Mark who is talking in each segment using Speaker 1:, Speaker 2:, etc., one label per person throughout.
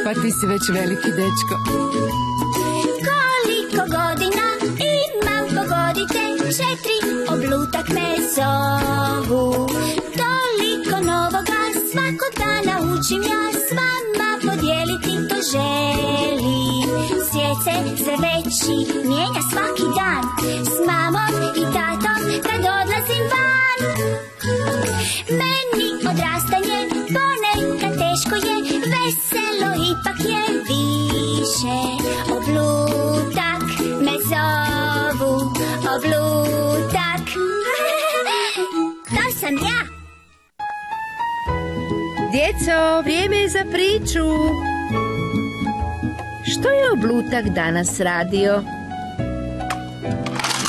Speaker 1: Pa ti si već veliki dečko.
Speaker 2: Koliko godina imam, pogodite, 4 oblutak me zovu. Toliko novoga svakog dana učim ja, s vama podijeliti to želim. Svijet se sve veći mijenja svaki dan, s mamom i tatom kad odlazim van. Meni odrastanje ponekad teško je, veselo ipak je više. Oblutak me zovu, oblutak. To sam ja.
Speaker 3: Djeco, vrijeme je za priču. Što je Oblutak danas radio?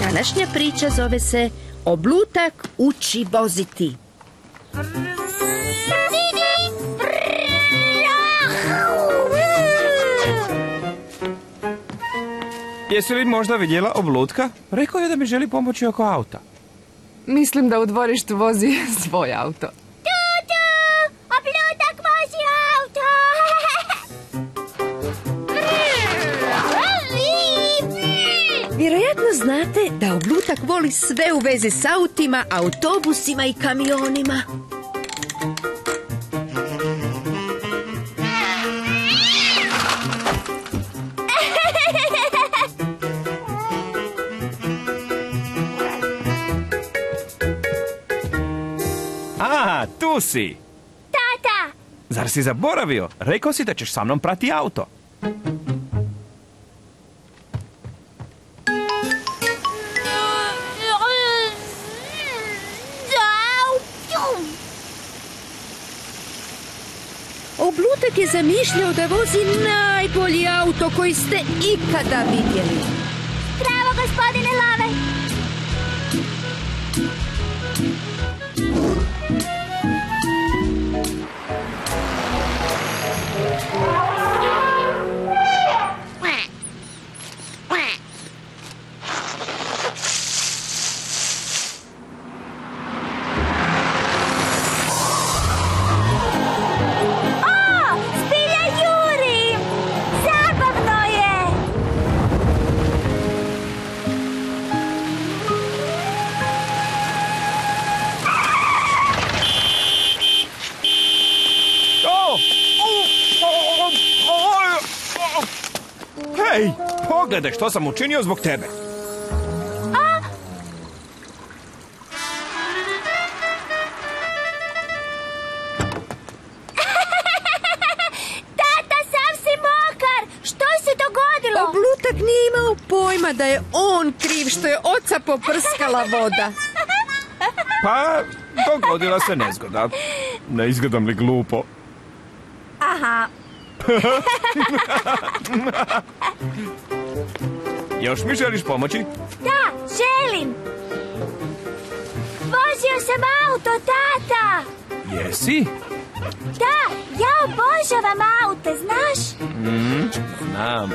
Speaker 3: Današnja priča zove se Oblutak uči voziti.
Speaker 4: Jesi li možda vidjela Oblutka? Rekao je da mi želi pomoći oko auta.
Speaker 1: Mislim da u dvorištu vozi svoj auto.
Speaker 2: Tutu, Oblutak vozi auto.
Speaker 3: Vjerojatno znate da Oblutak voli sve u vezi s autima, autobusima i kamionima.
Speaker 4: A, tu si!
Speaker 2: Tata!
Speaker 4: Zar si zaboravio? Rekao si da ćeš sa mnom prati auto.
Speaker 3: Oblutak je zamišljao da vozi najbolji auto koji ste ikada vidjeli.
Speaker 2: Bravo, gospodine Lave!
Speaker 4: Hej, pogledaj što sam učinio zbog tebe.
Speaker 2: Tata, sam si mokar! Što se dogodilo?
Speaker 3: Oblutak nije imao pojma da je on kriv što je oca poprskala voda.
Speaker 4: Pa, dogodila se nezgoda. Ne izgledam li glupo?
Speaker 2: Aha.
Speaker 4: Još mi želiš pomoći?
Speaker 2: Da, želim. Vozio sam auto, tata.
Speaker 4: Jesi?
Speaker 2: Da, ja obožavam aute, znaš?
Speaker 4: Znam.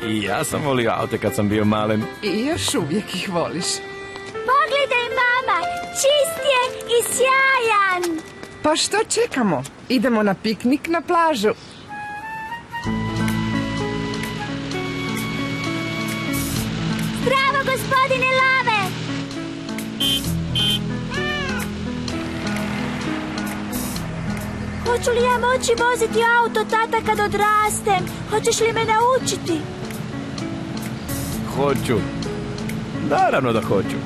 Speaker 4: I ja sam volio aute kad sam bio malen.
Speaker 1: I još uvijek ih voliš.
Speaker 2: Pogledaj, mama, čist je i sjajan.
Speaker 1: Pa što čekamo? Idemo na piknik na plažu.
Speaker 2: Bravo, gospodine Lave! Hoću li ja moći voziti auto, tata, kad odrastem? Hoćeš li me naučiti?
Speaker 4: Hoću. Naravno da hoću.